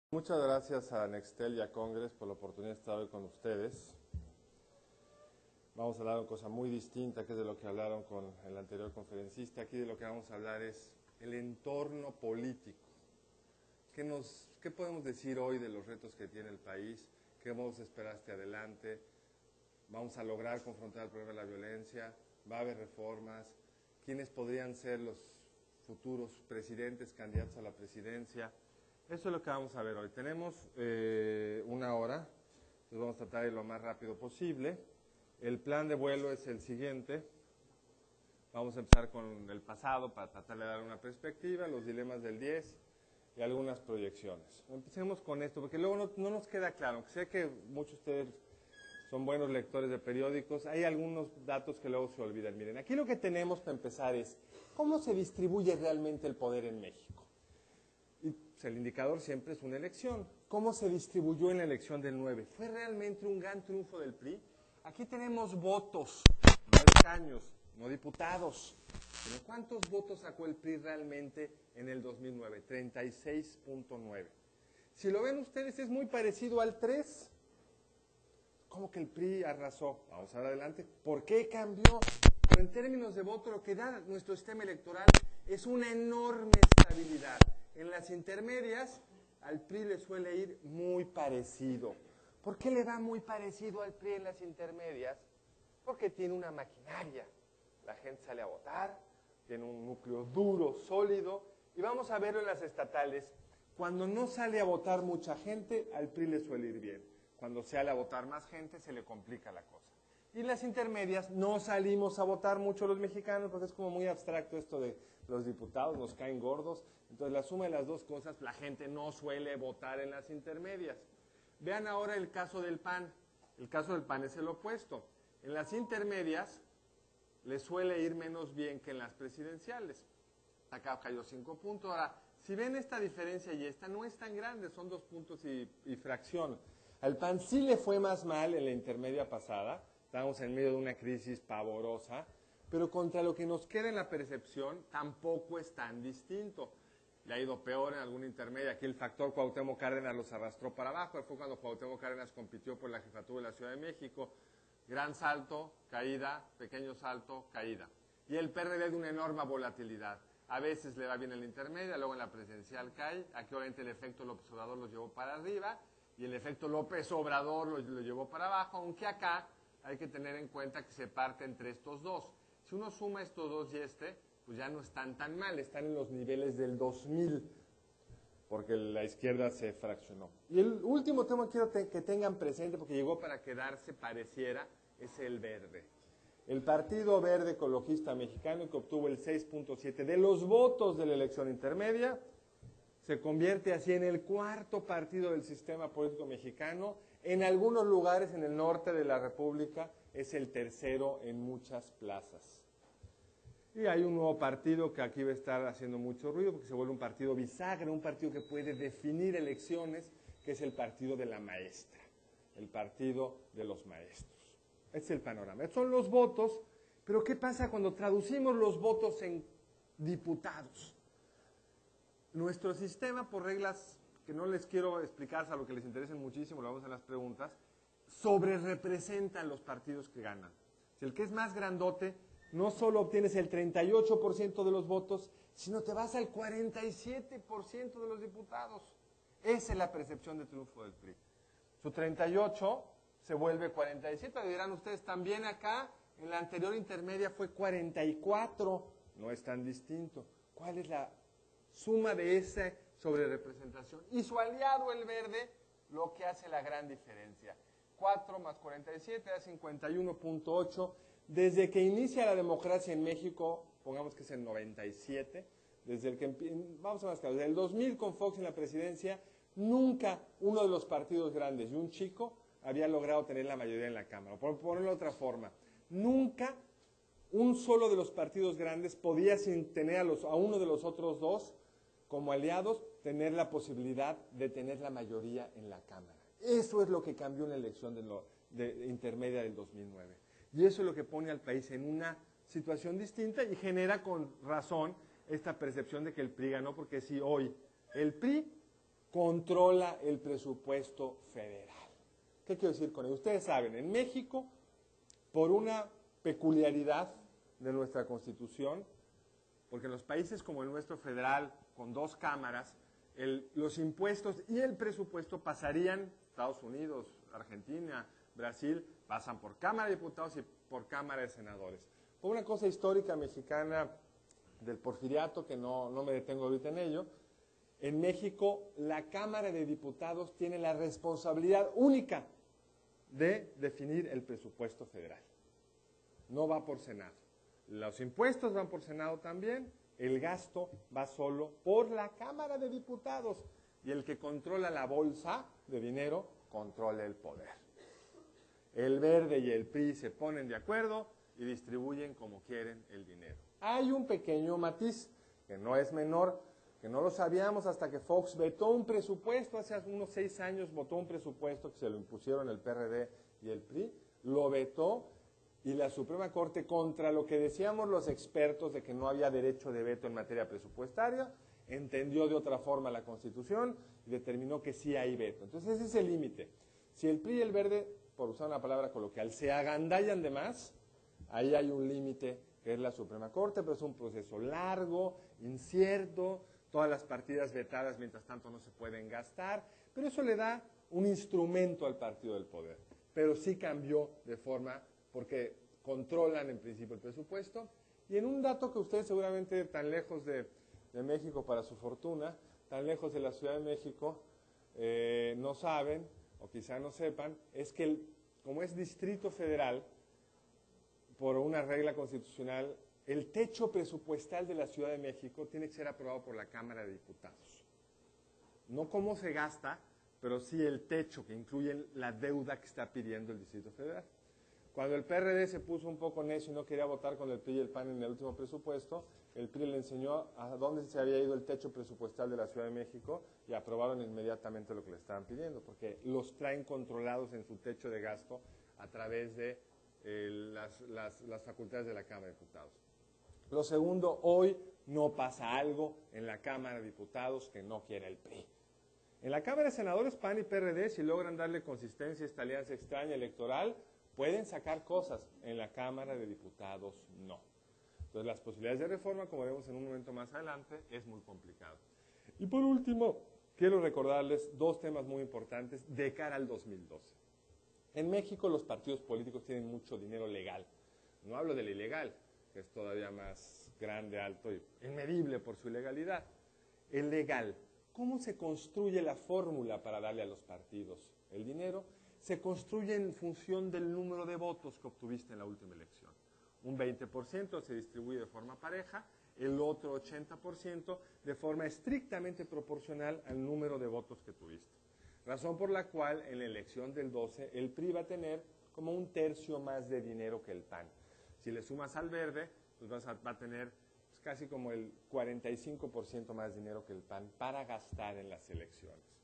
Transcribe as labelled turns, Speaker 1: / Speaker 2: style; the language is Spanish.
Speaker 1: Muchas gracias a Nextel y a Congress por la oportunidad de estar hoy con ustedes. Vamos a hablar de una cosa muy distinta, que es de lo que hablaron con el anterior conferencista. Aquí de lo que vamos a hablar es el entorno político. ¿Qué podemos decir hoy de los retos que tiene el país? ¿Qué vamos a esperar hacia adelante? ¿Vamos a lograr confrontar el problema de la violencia? ¿Va a haber reformas? ¿Quiénes podrían ser los futuros presidentes, candidatos a la presidencia? Eso es lo que vamos a ver hoy. Tenemos una hora, entonces vamos a tratar de ir lo más rápido posible. El plan de vuelo es el siguiente. Vamos a empezar con el pasado para tratar de dar una perspectiva, los dilemas del 10 y algunas proyecciones. Empecemos con esto, porque luego no nos queda claro. Sé que muchos de ustedes son buenos lectores de periódicos. Hay algunos datos que luego se olvidan. Miren, aquí lo que tenemos para empezar es cómo se distribuye realmente el poder en México. Y pues, el indicador siempre es una elección. ¿Cómo se distribuyó en la elección del 9? ¿Fue realmente un gran triunfo del PRI? Aquí tenemos votos, no escaños, no diputados. Pero ¿cuántos votos sacó el PRI realmente en el 2009? 36.9. Si lo ven ustedes, es muy parecido al 3. ¿Cómo que el PRI arrasó? Vamos a ver adelante. ¿Por qué cambió? Pero en términos de voto, lo que da nuestro sistema electoral es una enorme estabilidad. En las intermedias, al PRI le suele ir muy parecido. ¿Por qué le va muy parecido al PRI en las intermedias? Porque tiene una maquinaria. La gente sale a votar, tiene un núcleo duro, sólido, y vamos a verlo en las estatales. Cuando no sale a votar mucha gente, al PRI le suele ir bien. Cuando sale a votar más gente, se le complica la cosa. Y en las intermedias no salimos a votar mucho los mexicanos, porque es como muy abstracto esto de los diputados, nos caen gordos. Entonces, la suma de las dos cosas, la gente no suele votar en las intermedias. Vean ahora el caso del PAN. El caso del PAN es el opuesto. En las intermedias le suele ir menos bien que en las presidenciales. Acá cayó 5 puntos. Ahora, si ven esta diferencia y esta, no es tan grande, son 2 puntos y fracción. Al PAN sí le fue más mal en la intermedia pasada. Estábamos en medio de una crisis pavorosa, pero contra lo que nos queda en la percepción tampoco es tan distinto. Le ha ido peor en alguna intermedia. Aquí el factor Cuauhtémoc Cárdenas los arrastró para abajo. Fue cuando Cuauhtémoc Cárdenas compitió por la jefatura de la Ciudad de México. Gran salto, caída, pequeño salto, caída. Y el PRD de una enorme volatilidad. A veces le va bien en la intermedia, luego en la presidencial cae. Aquí obviamente el efecto López Obrador los llevó para arriba y el efecto López Obrador lo llevó para abajo, aunque acá hay que tener en cuenta que se parte entre estos dos. Si uno suma estos dos y pues ya no están tan mal, están en los niveles del 2000, porque la izquierda se fraccionó. Y el último tema que quiero que tengan presente, porque llegó para quedarse, pareciera, es el verde. El Partido Verde Ecologista Mexicano, que obtuvo el 6.7 de los votos de la elección intermedia, se convierte así en el cuarto partido del sistema político mexicano. En algunos lugares en el norte de la República es el tercero en muchas plazas. Y hay un nuevo partido que aquí va a estar haciendo mucho ruido porque se vuelve un partido bisagra, un partido que puede definir elecciones, que es el partido de la maestra, el partido de los maestros. Este es el panorama. Estos son los votos, pero ¿qué pasa cuando traducimos los votos en diputados? Nuestro sistema, por reglas que no les quiero explicar, salvo que les interesen muchísimo, lo vamos a las preguntas, sobrerepresentan los partidos que ganan. Si el que es más grandote, no solo obtienes el 38% de los votos, sino te vas al 47% de los diputados. Esa es la percepción de triunfo del PRI. Su 38 se vuelve 47, lo dirán ustedes también acá, en la anterior intermedia fue 44, no es tan distinto. ¿Cuál es la suma de esa sobrerepresentación? Y su aliado, el verde, lo que hace la gran diferencia. 4 más 47 da 51.8. Desde que inicia la democracia en México, pongamos que es el 97, desde el que vamos a más claro, desde el 2000 con Fox en la presidencia, nunca uno de los partidos grandes y un chico había logrado tener la mayoría en la Cámara. Por ponerlo de otra forma, nunca un solo de los partidos grandes podía, sin tener a uno de los otros dos como aliados, tener la posibilidad de tener la mayoría en la Cámara. Eso es lo que cambió en la elección de intermedia del 2009. Y eso es lo que pone al país en una situación distinta y genera con razón esta percepción de que el PRI ganó, porque si hoy el PRI controla el presupuesto federal. ¿Qué quiero decir con ello? Ustedes saben, en México, por una peculiaridad de nuestra Constitución, porque en los países como el nuestro federal, con 2 cámaras, los impuestos y el presupuesto pasarían, Estados Unidos, Argentina, Brasil, pasan por Cámara de Diputados y por Cámara de Senadores. Por una cosa histórica mexicana del porfiriato, que no me detengo ahorita en ello, en México la Cámara de Diputados tiene la responsabilidad única de definir el presupuesto federal. No va por Senado. Los impuestos van por Senado también, el gasto va solo por la Cámara de Diputados y el que controla la bolsa de dinero controla el poder. El Verde y el PRI se ponen de acuerdo y distribuyen como quieren el dinero. Hay un pequeño matiz que no es menor, que no lo sabíamos hasta que Fox vetó un presupuesto, hace unos 6 años votó un presupuesto que se lo impusieron el PRD y el PRI, lo vetó y la Suprema Corte, contra lo que decíamos los expertos de que no había derecho de veto en materia presupuestaria, entendió de otra forma la Constitución y determinó que sí hay veto. Entonces ese es el límite. Si el PRI y el Verde, por usar una palabra coloquial, se agandallan de más, ahí hay un límite que es la Suprema Corte, pero es un proceso largo, incierto, todas las partidas vetadas mientras tanto no se pueden gastar, pero eso le da un instrumento al partido del poder. Pero sí cambió de forma, porque controlan en principio el presupuesto, y en un dato que ustedes seguramente tan lejos de México para su fortuna, tan lejos de la Ciudad de México, no saben, o quizá no sepan, es que como es Distrito Federal, por una regla constitucional, el techo presupuestal de la Ciudad de México tiene que ser aprobado por la Cámara de Diputados. No cómo se gasta, pero sí el techo que incluye la deuda que está pidiendo el Distrito Federal. Cuando el PRD se puso un poco necio y no quería votar con el PRI y el PAN en el último presupuesto, el PRI le enseñó a dónde se había ido el techo presupuestal de la Ciudad de México y aprobaron inmediatamente lo que le estaban pidiendo, porque los traen controlados en su techo de gasto a través de las facultades de la Cámara de Diputados. Lo segundo, hoy no pasa algo en la Cámara de Diputados que no quiere el PRI. En la Cámara de Senadores, PAN y PRD, si logran darle consistencia a esta alianza extraña electoral, pueden sacar cosas. En la Cámara de Diputados, no. Entonces, las posibilidades de reforma, como veremos en un momento más adelante, es muy complicado. Y por último, quiero recordarles 2 temas muy importantes de cara al 2012. En México, los partidos políticos tienen mucho dinero legal. No hablo del ilegal, que es todavía más grande, alto y inmedible por su ilegalidad. El legal. ¿Cómo se construye la fórmula para darle a los partidos el dinero? Se construye en función del número de votos que obtuviste en la última elección. Un 20% se distribuye de forma pareja, el otro 80% de forma estrictamente proporcional al número de votos que tuviste. Razón por la cual en la elección del 12 el PRI va a tener como 1/3 más de dinero que el PAN. Si le sumas al Verde, pues va a tener casi como el 45% más dinero que el PAN para gastar en las elecciones.